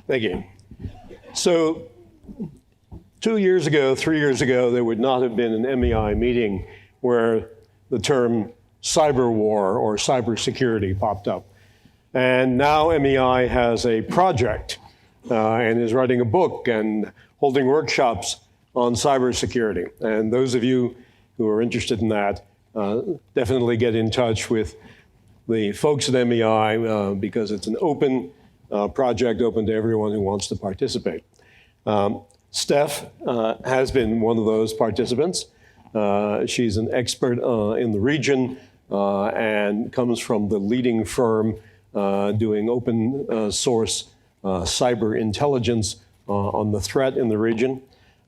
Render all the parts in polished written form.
Thank you. So 2 years ago, 3 years ago, there would not have been an MEI meeting where the term cyber war or cybersecurity popped up. And now MEI has a project and is writing a book and holding workshops on cybersecurity. And those of you who are interested in that, definitely get in touch with the folks at MEI because it's an open project, open to everyone who wants to participate. Steph has been one of those participants. She's an expert in the region and comes from the leading firm doing open source cyber intelligence on the threat in the region.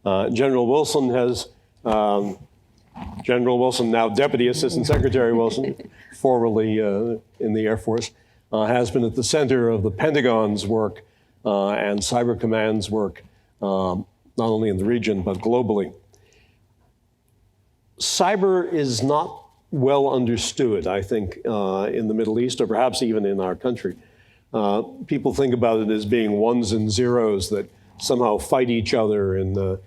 General Wilson, now Deputy Assistant Secretary Wilson, formerly in the Air Force, has been at the center of the Pentagon's work and Cyber Command's work, not only in the region, but globally. Cyber is not well understood, I think, in the Middle East, or perhaps even in our country. People think about it as being ones and zeros that somehow fight each other in the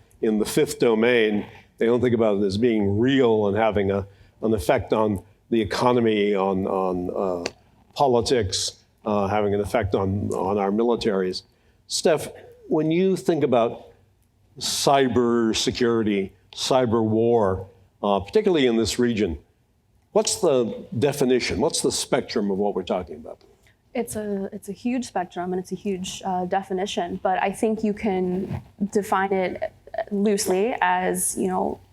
fifth domain. They don't think about it as being real and having an effect on the economy, on politics, having an effect on our militaries. Steph, when you think about cyber security, cyber war, particularly in this region, what's the definition? What's the spectrum of what we're talking about? It's a huge spectrum and it's a huge definition, but I think you can define it loosely as,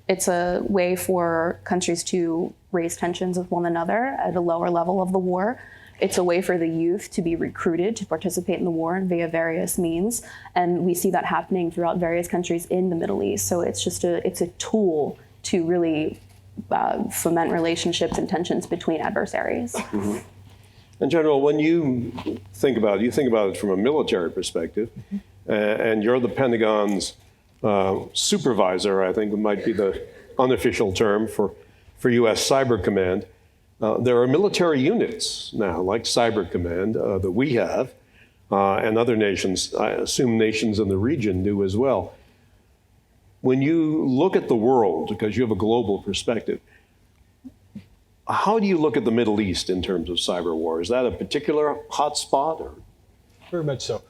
it's a way for countries to raise tensions with one another at a lower level of the war. It's a way for the youth to be recruited to participate in the war via various means. And we see that happening throughout various countries in the Middle East. So it's a tool to really foment relationships and tensions between adversaries. Mm-hmm. And General, when you think about it from a military perspective, and you're the Pentagon's supervisor, I think might be the unofficial term for U.S. Cyber Command. There are military units now, like Cyber Command, that we have, and other nations, I assume nations in the region do as well. When you look at the world, because you have a global perspective, how do you look at the Middle East in terms of cyber war? Is that a particular hot spot? Or? Very much so.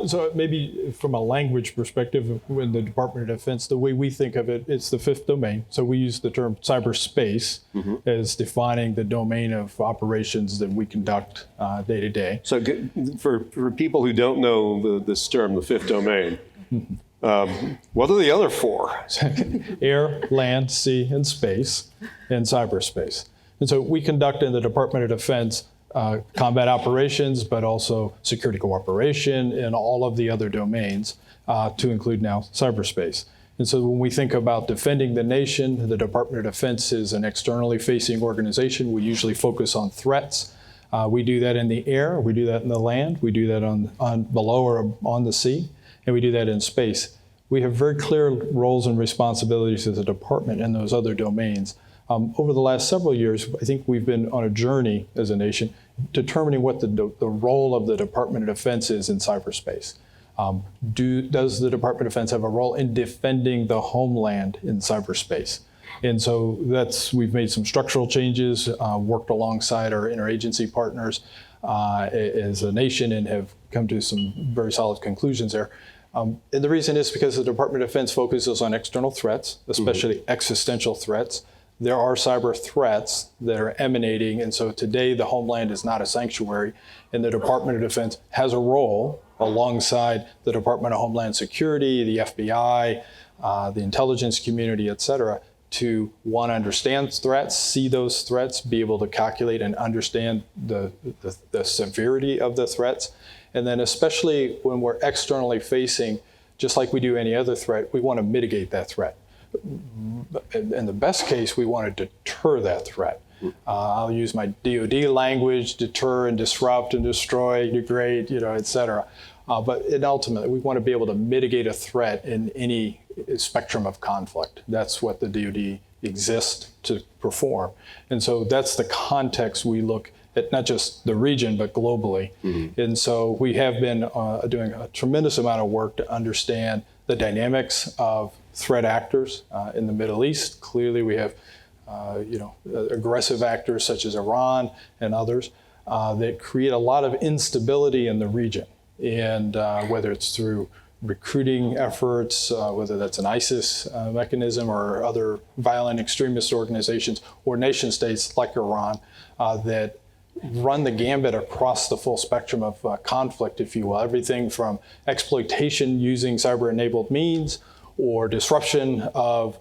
So maybe from a language perspective, in the Department of Defense, the way we think of it, it's the fifth domain. So we use the term cyberspace as defining the domain of operations that we conduct day to day. So for people who don't know this term, the fifth domain, what are the other four? Air, land, sea, and space, and cyberspace. And so we conduct in the Department of Defense combat operations, but also security cooperation and all of the other domains, to include now cyberspace. And so when we think about defending the nation, the Department of Defense is an externally facing organization. We usually focus on threats. We do that in the air, we do that in the land, we do that on below or on the sea, and we do that in space. We have very clear roles and responsibilities as a department in those other domains. Over the last several years, I think we've been on a journey as a nation determining what the role of the Department of Defense is in cyberspace. Does the Department of Defense have a role in defending the homeland in cyberspace? And so we've made some structural changes, worked alongside our interagency partners as a nation, and have come to some very solid conclusions there. And the reason is because the Department of Defense focuses on external threats, especially existential threats. There are cyber threats that are emanating, and so today the homeland is not a sanctuary, and the Department of Defense has a role alongside the Department of Homeland Security, the FBI, the intelligence community, et cetera, to want to understand threats, see those threats, be able to calculate and understand the severity of the threats. And then especially when we're externally facing, just like we do any other threat, we want to mitigate that threat. In the best case, we want to deter that threat. I'll use my DoD language: deter and disrupt and destroy, degrade, et cetera. But ultimately, we want to be able to mitigate a threat in any spectrum of conflict. That's what the DoD exists to perform. And so that's the context we look at not just the region, but globally. And so we have been doing a tremendous amount of work to understand the dynamics of threat actors in the Middle East. Clearly, we have aggressive actors such as Iran and others that create a lot of instability in the region. And whether it's through recruiting efforts, whether that's an ISIS mechanism or other violent extremist organizations or nation states like Iran that run the gambit across the full spectrum of conflict, if you will, everything from exploitation using cyber-enabled means or disruption of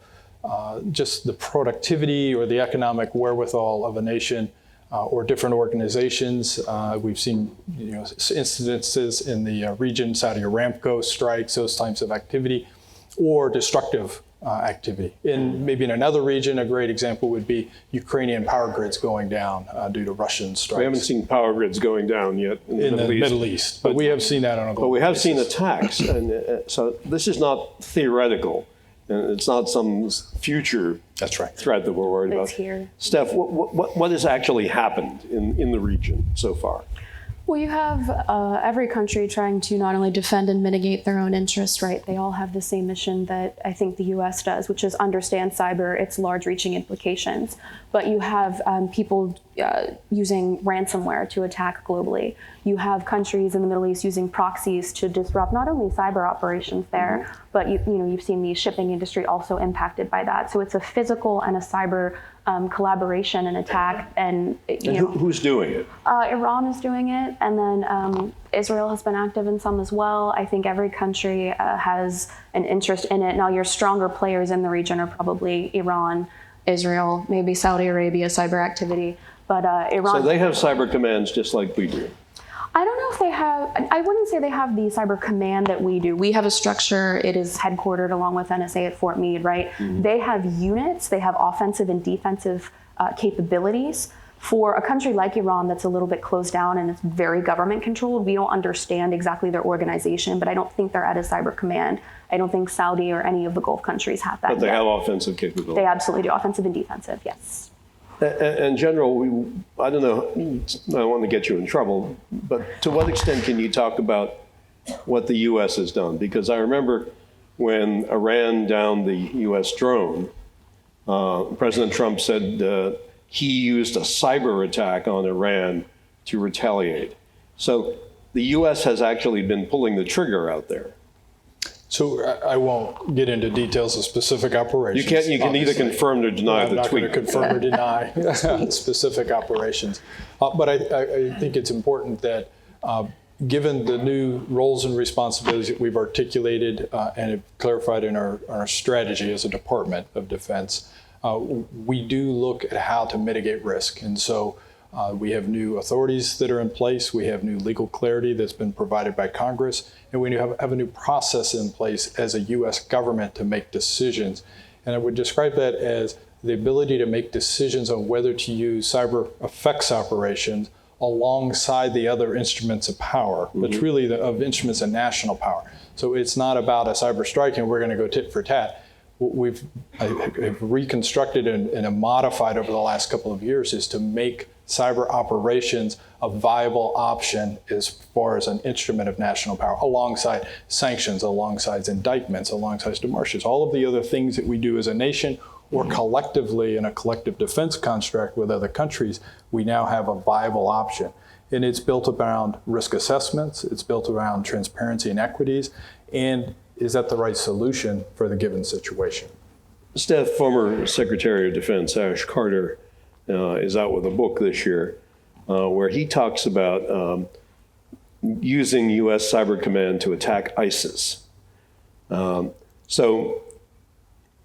just the productivity or the economic wherewithal of a nation or different organizations. We've seen incidences in the region, Saudi Aramco strikes, those types of activity, or destructive activity. Maybe in another region, a great example would be Ukrainian power grids going down due to Russian strikes. We haven't seen power grids going down yet in the Middle East. But we have seen that on a global But we have basis. seen attacks, and so this is not theoretical, and it's not some future That's right. threat that we're worried about. It's here. Steph, what has actually happened in the region so far? Well, you have every country trying to not only defend and mitigate their own interests, right? They all have the same mission that I think the US does, which is understand cyber, its large-reaching implications. But you have people using ransomware to attack globally. You have countries in the Middle East using proxies to disrupt not only cyber operations there, but you've seen the shipping industry also impacted by that. So it's a physical and a cyber collaboration and attack, and who's doing it? Iran is doing it, and then Israel has been active in some as well. I think every country has an interest in it. Now, your stronger players in the region are probably Iran, Israel, maybe Saudi Arabia, cyber activity, but Iran. So they have cyber commands just like we do. I don't know if they have, I wouldn't say they have the cyber command that we do. We have a structure, it is headquartered along with NSA at Fort Meade, right? They have units, they have offensive and defensive capabilities. For a country like Iran that's a little bit closed down and it's very government controlled, we don't understand exactly their organization, but I don't think they're at a cyber command. I don't think Saudi or any of the Gulf countries have that But they yet. have offensive capabilities. They absolutely do, offensive and defensive, yes. And General, I don't know, I don't want to get you in trouble, but to what extent can you talk about what the U.S. has done? Because I remember when Iran downed the U.S. drone, President Trump said he used a cyber attack on Iran to retaliate. So the U.S. has actually been pulling the trigger out there. So I won't get into details of specific operations. You can neither confirm or deny the I'm not tweet. going to confirm or deny specific operations. But I think it's important that given the new roles and responsibilities that we've articulated and have clarified in our strategy as a Department of Defense, we do look at how to mitigate risk. And so we have new authorities that are in place. We have new legal clarity that's been provided by Congress. And we have a new process in place as a U.S. government to make decisions. And I would describe that as the ability to make decisions on whether to use cyber effects operations alongside the other instruments of power, but really of instruments of national power. So it's not about a cyber strike and we're going to go tit for tat. What we've reconstructed and modified over the last couple of years is to make cyber operations a viable option as far as an instrument of national power, alongside sanctions, alongside indictments, alongside demarches, all of the other things that we do as a nation or collectively in a collective defense construct with other countries. We now have a viable option. And it's built around risk assessments, it's built around transparency and equities, and is that the right solution for the given situation? Steph, former Secretary of Defense Ash Carter is out with a book this year where he talks about using U.S. Cyber Command to attack ISIS. So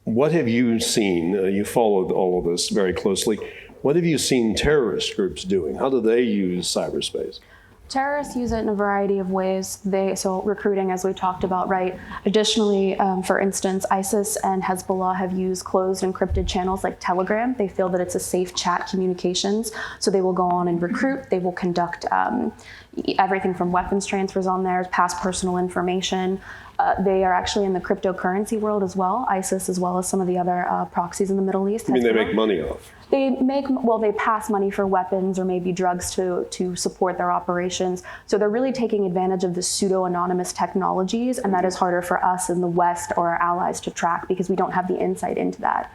what have you seen? You followed all of this very closely. What have you seen terrorist groups doing? How do they use cyberspace? Terrorists use it in a variety of ways. So recruiting, as we talked about, right? Additionally, for instance, ISIS and Hezbollah have used closed encrypted channels like Telegram. They feel that it's a safe chat communications. So they will go on and recruit. They will conduct everything from weapons transfers on there, pass personal information. They are actually in the cryptocurrency world as well, ISIS, as well as some of the other proxies in the Middle East. I mean, they make money off. They pass money for weapons or maybe drugs to support their operations. So they're really taking advantage of the pseudo-anonymous technologies, and that is harder for us in the West or our allies to track because we don't have the insight into that.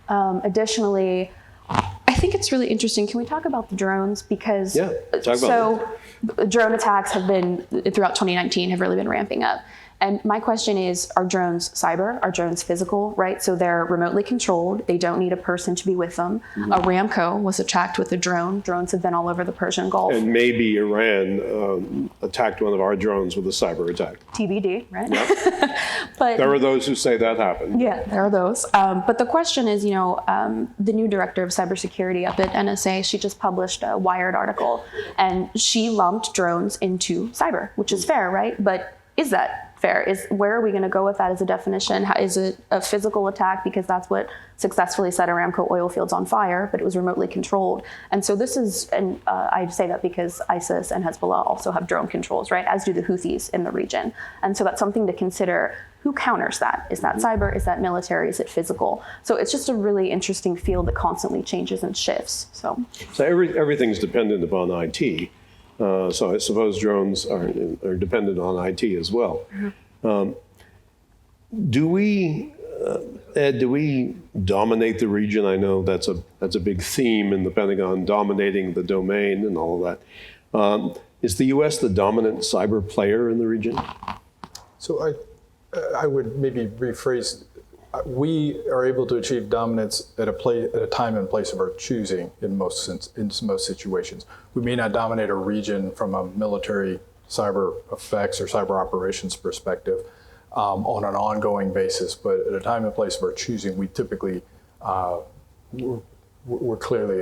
Additionally, I think it's really interesting. Can we talk about the drones? Because drone attacks have been, throughout 2019, have really been ramping up. And my question is, are drones cyber? Are drones physical, right? So they're remotely controlled. They don't need a person to be with them. Aramco was attacked with a drone. Drones have been all over the Persian Gulf. And maybe Iran attacked one of our drones with a cyber attack. TBD, right? Yep. But there are those who say that happened. Yeah, there are those. But the question is, the new director of cybersecurity up at NSA, she just published a Wired article, and she lumped drones into cyber, which is fair, right? But is that fair? Where are we going to go with that as a definition? Is it a physical attack because that's what successfully set Aramco oil fields on fire, but it was remotely controlled? And so this is, and I say that because ISIS and Hezbollah also have drone controls, right? As do the Houthis in the region. And so that's something to consider. Who counters that? Is that cyber? Is that military? Is it physical? So it's just a really interesting field that constantly changes and shifts. So everything's dependent upon IT. So I suppose drones are dependent on IT as well. Do we, Ed, dominate the region? I know that's a big theme in the Pentagon, dominating the domain and all of that. Is the U.S. the dominant cyber player in the region? So I would maybe rephrase. We are able to achieve dominance at a time and place of our choosing in most situations. We may not dominate a region from a military cyber effects or cyber operations perspective on an ongoing basis, but at a time and place of our choosing, we typically we're clearly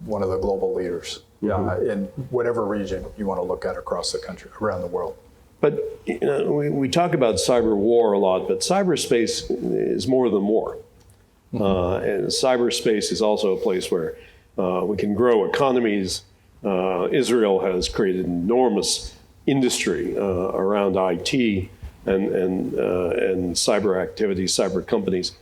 one of the global leaders in whatever region you want to look at across the country, around the world. But we talk about cyber war a lot, but cyberspace is more than war. And cyberspace is also a place where we can grow economies. Israel has created enormous industry around IT and cyber activities, cyber companies.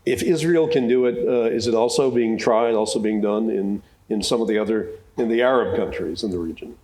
If Israel can do it, is it also being tried, also being done in some of in the Arab countries in the region?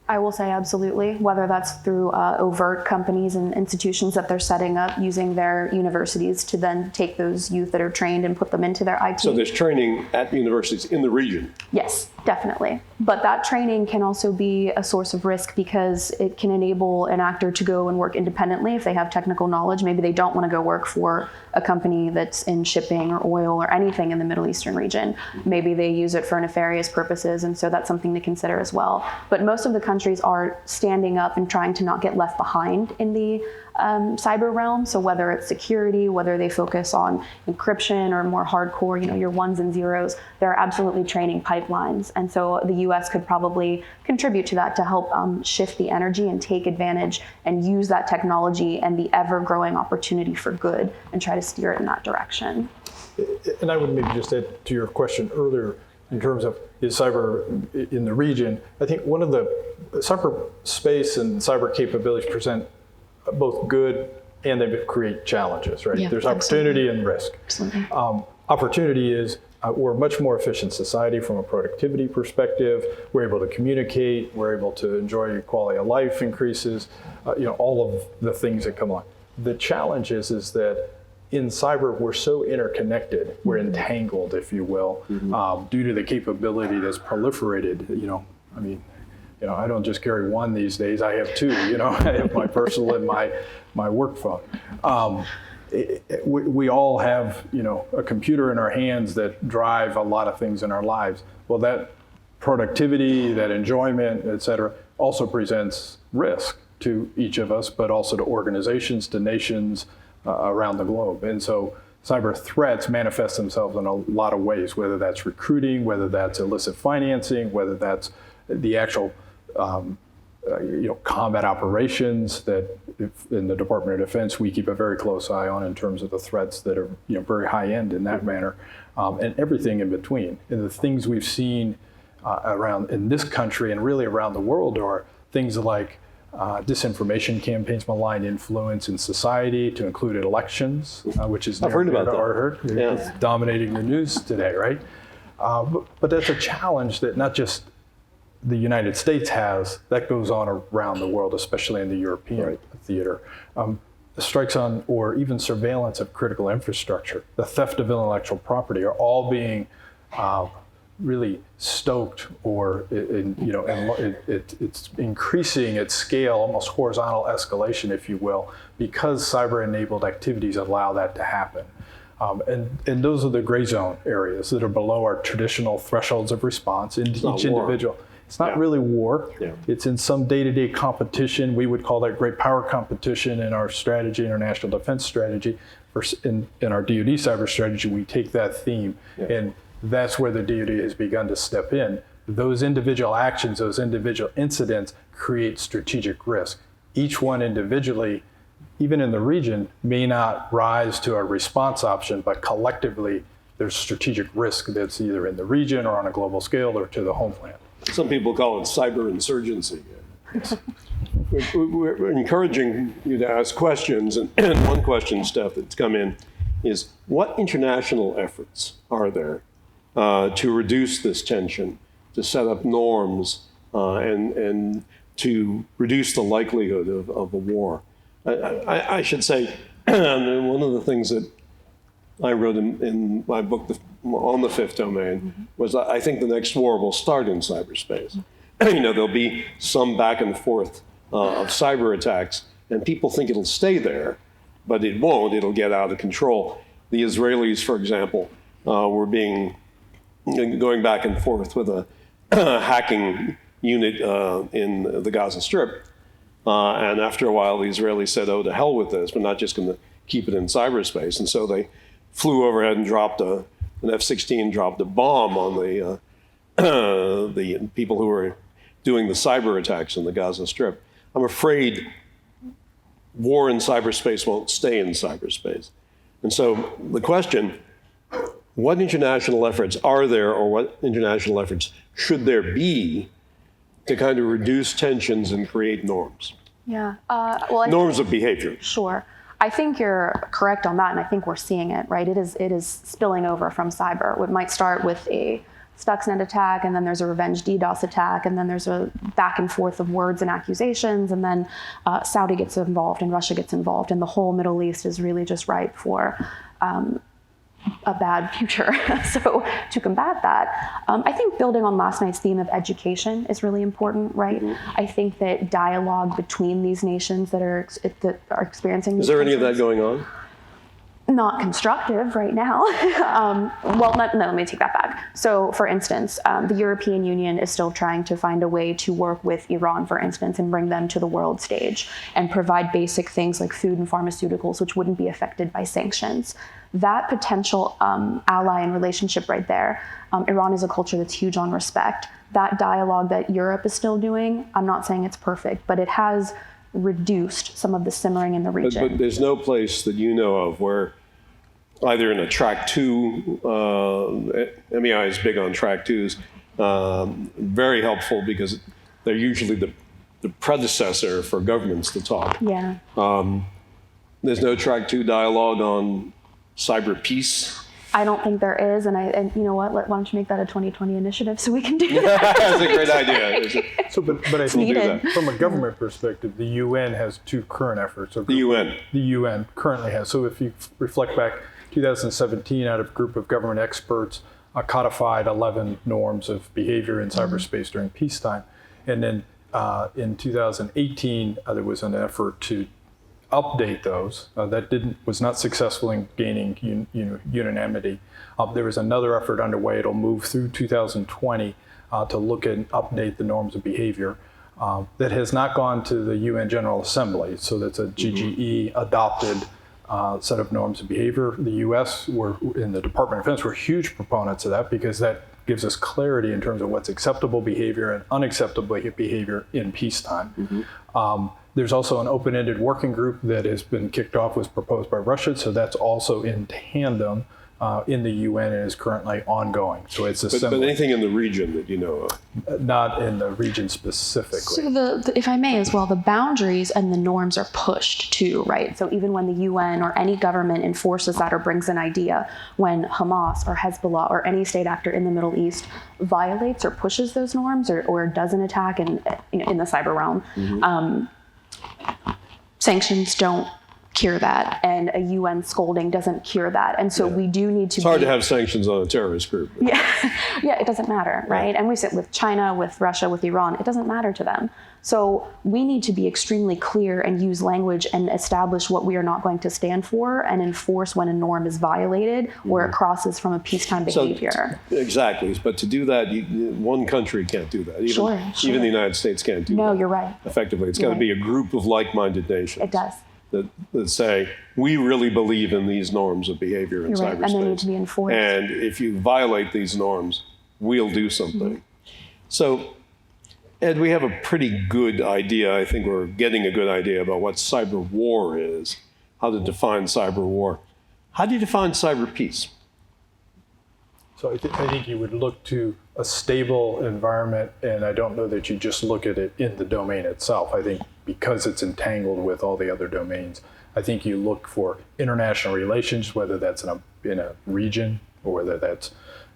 I will say absolutely, whether that's through overt companies and institutions that they're setting up using their universities to then take those youth that are trained and put them into their IT. So there's training at universities in the region? Yes, definitely. But that training can also be a source of risk because it can enable an actor to go and work independently if they have technical knowledge. Maybe they don't want to go work for a company that's in shipping or oil or anything in the Middle Eastern region. Maybe they use it for nefarious purposes, and so that's something to consider as well. But most of the countries are standing up and trying to not get left behind in the cyber realm. So whether it's security, whether they focus on encryption or more hardcore, your ones and zeros, they're absolutely training pipelines. And so the US could probably contribute to that to help shift the energy and take advantage and use that technology and the ever-growing opportunity for good and try to steer it in that direction. And I would maybe just add to your question earlier in terms of is cyber in the region. I think one of the cyber space and cyber capabilities present both good and they create challenges, right? Yeah, there's opportunity and risk. Absolutely. Opportunity is we're a much more efficient society from a productivity perspective. We're able to communicate. We're able to enjoy quality of life increases. All of the things that come along. The challenge is that in cyber, we're so interconnected, we're entangled, if you will, due to the capability that's proliferated. I don't just carry one these days, I have two, I have my personal and my work phone. We all have, a computer in our hands that drive a lot of things in our lives. Well, that productivity, that enjoyment, et cetera, also presents risk to each of us, but also to organizations, to nations, around the globe. And so cyber threats manifest themselves in a lot of ways, whether that's recruiting, whether that's illicit financing, whether that's the actual combat operations that in the Department of Defense we keep a very close eye on in terms of the threats that are very high end in that manner, and everything in between. And the things we've seen around in this country and really around the world are things like disinformation campaigns, malign influence in society, to include elections, which is I've heard near about to that. our heart. Yeah. It's dominating the news today, right? But that's a challenge that not just the United States has, that goes on around the world, especially in the European theater. Strikes on, or even surveillance of critical infrastructure, the theft of intellectual property, are all being really stoked, or it's increasing its scale, almost horizontal escalation, if you will, because cyber-enabled activities allow that to happen. And those are the gray zone areas that are below our traditional thresholds of response in each individual. It's not really war. Yeah. It's in some day-to-day competition. We would call that great power competition in our strategy, in our national defense strategy. In our DoD cyber strategy, we take that theme, and that's where the DoD has begun to step in. Those individual actions, those individual incidents create strategic risk. Each one individually, even in the region, may not rise to a response option, but collectively there's strategic risk that's either in the region or on a global scale or to the homeland. Some people call it cyber insurgency. We're encouraging you to ask questions, and one question, Steph, that's come in is, what international efforts are there to reduce this tension, to set up norms, and to reduce the likelihood of a war? I should say, one of the things that I wrote in my book on the fifth domain was, I think the next war will start in cyberspace. There'll be some back and forth of cyber attacks, and people think it'll stay there, but it won't. It'll get out of control. The Israelis, for example, were going back and forth with a hacking unit in the Gaza Strip. And after a while, the Israelis said, oh, to hell with this. We're not just going to keep it in cyberspace. And so they flew overhead and dropped an F-16 dropped a bomb on the people who were doing the cyber attacks in the Gaza Strip. I'm afraid war in cyberspace won't stay in cyberspace. And so the question, what international efforts are there, or what international efforts should there be to kind of reduce tensions and create norms? Yeah. Well, norms of behavior. Sure. I think you're correct on that, and I think we're seeing it, right? It is spilling over from cyber. It might start with a Stuxnet attack, and then there's a revenge DDoS attack, and then there's a back and forth of words and accusations, and then Saudi gets involved and Russia gets involved, and the whole Middle East is really just ripe for a bad future. So to combat that, I think building on last night's theme of education is really important, right? Mm-hmm. I think that dialogue between these nations that are experiencing these Is there any of tensions, that going on? Not constructive right now. Let me take that back. So for instance, the European Union is still trying to find a way to work with Iran, for instance, and bring them to the world stage and provide basic things like food and pharmaceuticals, which wouldn't be affected by sanctions. That potential ally and relationship right there, Iran is a culture that's huge on respect. That dialogue that Europe is still doing, I'm not saying it's perfect, but it has reduced some of the simmering in the region. But there's no place that you know of where either in a track two, MEI is big on track twos, very helpful because they're usually the predecessor for governments to talk. Yeah. There's no track two dialogue on cyber peace. I don't think there is, and you know what? Why don't you make that a 2020 initiative so we can do that? That's a great idea. But I think needed. from a government perspective, the UN has two current efforts. The UN. The UN currently has. So if you reflect back, 2017, out of a group of government experts, codified 11 norms of behavior in cyberspace during peacetime. And then in 2018, there was an effort to update those that was not successful in gaining unanimity. There is another effort underway. It'll move through 2020 to look and update the norms of behavior that has not gone to the UN General Assembly. So that's a GGE adopted set of norms of behavior. The US, in the Department of Defense, were huge proponents of that because that gives us clarity in terms of what's acceptable behavior and unacceptable behavior in peacetime. There's also an open-ended working group that has been kicked off, was proposed by Russia, so that's also in tandem in the UN and is currently ongoing. So it's But assembly, anything in the region that you know of? not in the region specifically. So if I may as well, the boundaries and the norms are pushed too, right? So even when the UN or any government enforces that or brings an idea, when Hamas or Hezbollah or any state actor in the Middle East violates or pushes those norms or does an attack in the cyber realm, sanctions don't cure that, and a UN scolding doesn't cure that. And so we do need to It's hard to have sanctions on a terrorist group. yeah, it doesn't matter, right? And we sit with China, with Russia, with Iran, it doesn't matter to them. So we need to be extremely clear and use language and establish what we are not going to stand for and enforce when a norm is violated or it crosses from a peacetime behavior. Exactly. But to do that, one country can't do that. Even, Sure. even the United States can't do that. No, you're right. Effectively. It's got to You're be a group of like-minded nations. It does. That say, we really believe in these norms of behavior in You're right, cyberspace. and they need to be enforced. And if you violate these norms, we'll do something. So, Ed, we have a pretty good idea. I think we're getting a good idea about what cyber war is, how to define cyber war. How do you define cyber peace? So I think you would look to a stable environment, and I don't know that you just look at it in the domain itself. I think because it's entangled with all the other domains, I think you look for international relations, whether that's in a region or whether that's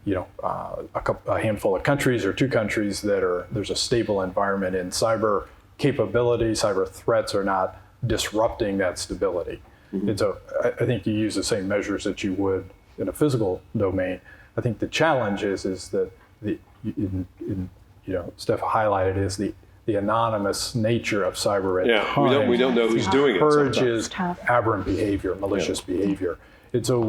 a handful of countries or two countries there's a stable environment in cyber capability. Cyber threats are not disrupting that stability. And so I think you use the same measures that you would in a physical domain. I think the challenge is that Steph highlighted is the anonymous nature of cyber at times. We don't know who's doing it. Encourages aberrant behavior, malicious behavior. And so,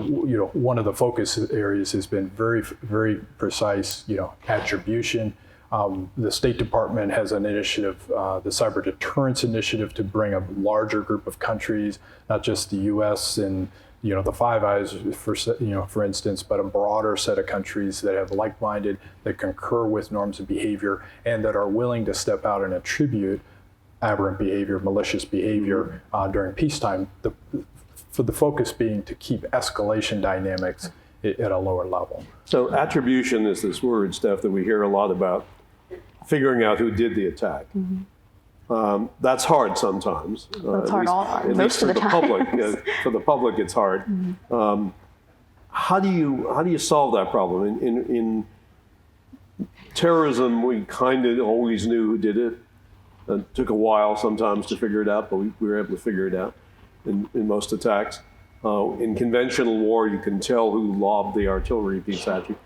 one of the focus areas has been very, very precise, attribution. The State Department has an initiative, the Cyber Deterrence Initiative, to bring a larger group of countries, not just the U.S. and the Five Eyes, for instance, but a broader set of countries that have like-minded, that concur with norms of behavior, and that are willing to step out and attribute aberrant behavior, malicious behavior during peacetime. For the focus being to keep escalation dynamics at a lower level. So attribution is this word, Steph, that we hear a lot about, figuring out who did the attack. That's hard sometimes. That's hard at least for the public. For the public, it's hard. How do you solve that problem? In terrorism, we kind of always knew who did it. It took a while sometimes to figure it out, but we were able to figure it out in most attacks. In conventional war, you can tell who lobbed the artillery piece at you.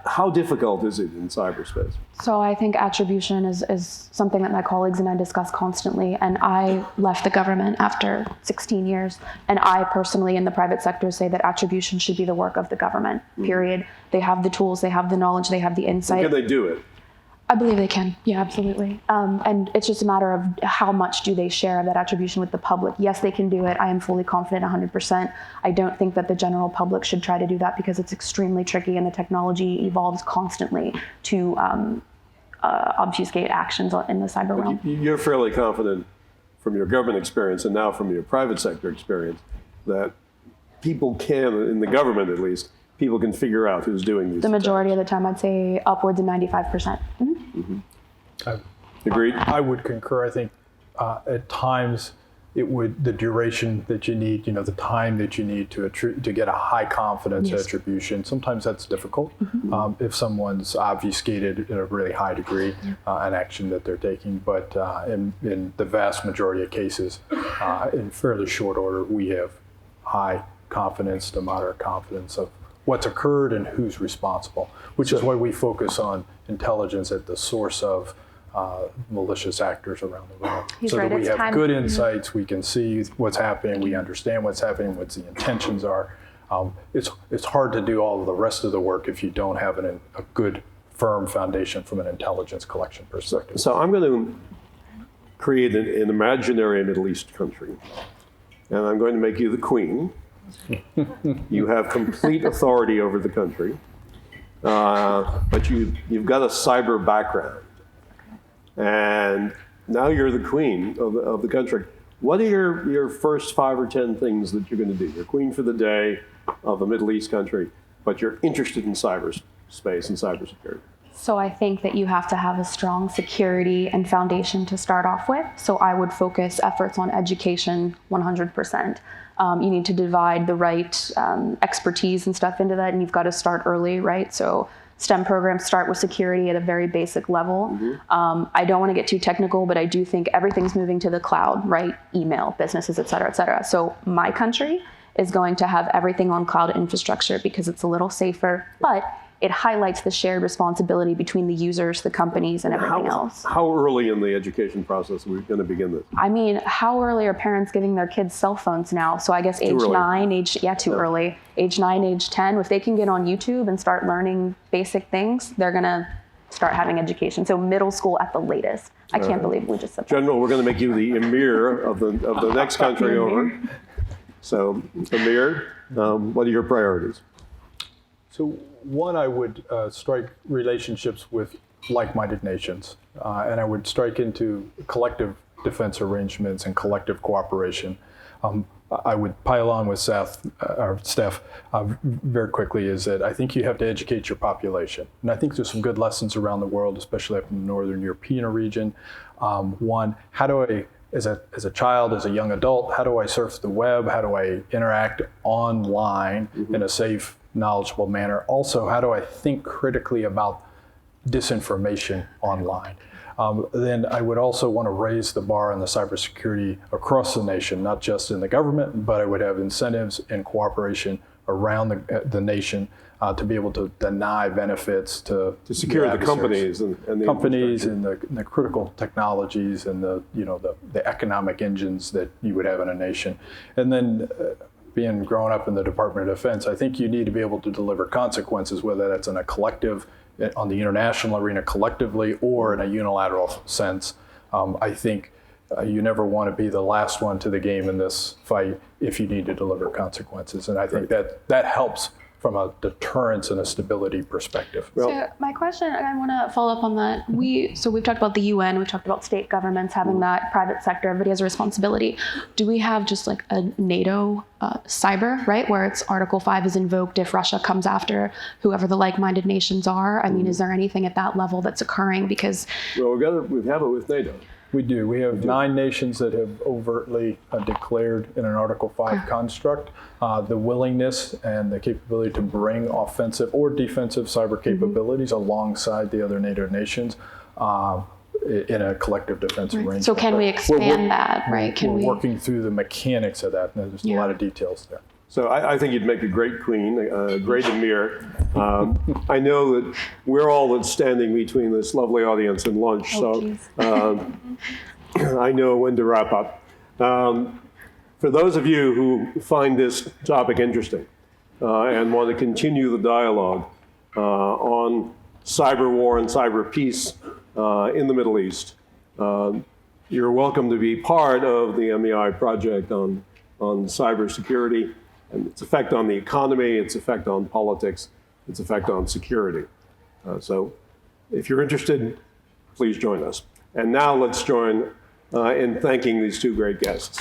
How difficult is it in cyberspace? So I think attribution is something that my colleagues and I discuss constantly. And I left the government after 16 years. And I personally, in the private sector, say that attribution should be the work of the government, period. They have the tools, they have the knowledge, they have the insight. Can they do it? I believe they can. Yeah, absolutely. And it's just a matter of how much do they share that attribution with the public. Yes, they can do it. I am fully confident 100%. I don't think that the general public should try to do that because it's extremely tricky and the technology evolves constantly to obfuscate actions in the cyber realm. You're fairly confident from your government experience and now from your private sector experience that people can, in the government at least, people can figure out who's doing these. The majority of the time, I'd say upwards of 95%. Agreed? I would concur. I think at times the duration that you need, the time that you need to get a high confidence attribution, sometimes that's difficult if someone's obfuscated in a really high degree an action that they're taking. But in the vast majority of cases, in fairly short order, we have high confidence to moderate confidence of what's occurred and who's responsible, which is why we focus on intelligence at the source of malicious actors around the world. He's so right, that we it's have time. good insights, we can see what's happening, we understand what's happening, what the intentions are. It's hard to do all of the rest of the work if you don't have a good, firm foundation from an intelligence collection perspective. So I'm going to create an imaginary Middle East country, and I'm going to make you the queen. You have complete authority over the country, but you've got a cyber background. And now you're the queen of the country. What are your first 5 or 10 things that you're going to do? You're queen for the day. of a Middle East country, but you're interested in cyberspace and cybersecurity? So I think that you have to have a strong security and foundation to start off with. So I would focus efforts on education 100%. You need to divide the right expertise and stuff into that, and you've got to start early, right? So STEM programs start with security at a very basic level. I don't want to get too technical, but I do think everything's moving to the cloud, right? Email, businesses, et cetera, et cetera. So my country is going to have everything on cloud infrastructure because it's a little safer, but it highlights the shared responsibility between the users, the companies, and everything else. How early in the education process are we going to begin this? I mean, how early are parents giving their kids cell phones now? So I guess age early. 9, too early. Age 9, age 10, if they can get on YouTube and start learning basic things, they're going to start having education. So middle school at the latest. I can't believe we just said that. General, we're going to make you the emir of the next country over. So, Emir, what are your priorities? So one, I would strike relationships with like-minded nations, and I would strike into collective defense arrangements and collective cooperation. I would pile on with Steph very quickly, is that I think you have to educate your population. And I think there's some good lessons around the world, especially up in the Northern European region. One, how do I, as a child, as a young adult, how do I surf the web? How do I interact online in a safe, knowledgeable manner? Also, how do I think critically about disinformation online? Then I would also want to raise the bar on the cybersecurity across the nation, not just in the government, but I would have incentives and cooperation around the nation to be able to deny benefits to secure the companies and the companies and the critical technologies and the economic engines that you would have in a nation. And then being grown up in the Department of Defense, I think you need to be able to deliver consequences, whether that's in a collective, on the international arena collectively, or in a unilateral sense. I think you never want to be the last one to the game in this fight if you need to deliver consequences. And I think that helps from a deterrence and a stability perspective. So my question, I want to follow up on that. We've talked about the UN, we've talked about state governments having that, private sector, everybody has a responsibility. Do we have just like a NATO cyber, right? Where it's Article 5 is invoked if Russia comes after whoever the like-minded nations are? I mean, is there anything at that level that's occurring? Because we have it with NATO. We do. We have 9 nations that have overtly declared in an Article 5 construct the willingness and the capability to bring offensive or defensive cyber capabilities alongside the other NATO nations in a collective defense arrangement. So can we expand that, right? We're working through the mechanics of that, and there's a lot of details there. So I think you'd make a great queen, a great emir. I know that we're all that's standing between this lovely audience and lunch, I know when to wrap up. For those of you who find this topic interesting and want to continue the dialogue on cyber war and cyber peace in the Middle East, you're welcome to be part of the MEI project on cybersecurity and its effect on the economy, its effect on politics, its effect on security. So if you're interested, please join us. And now let's join in thanking these 2 great guests.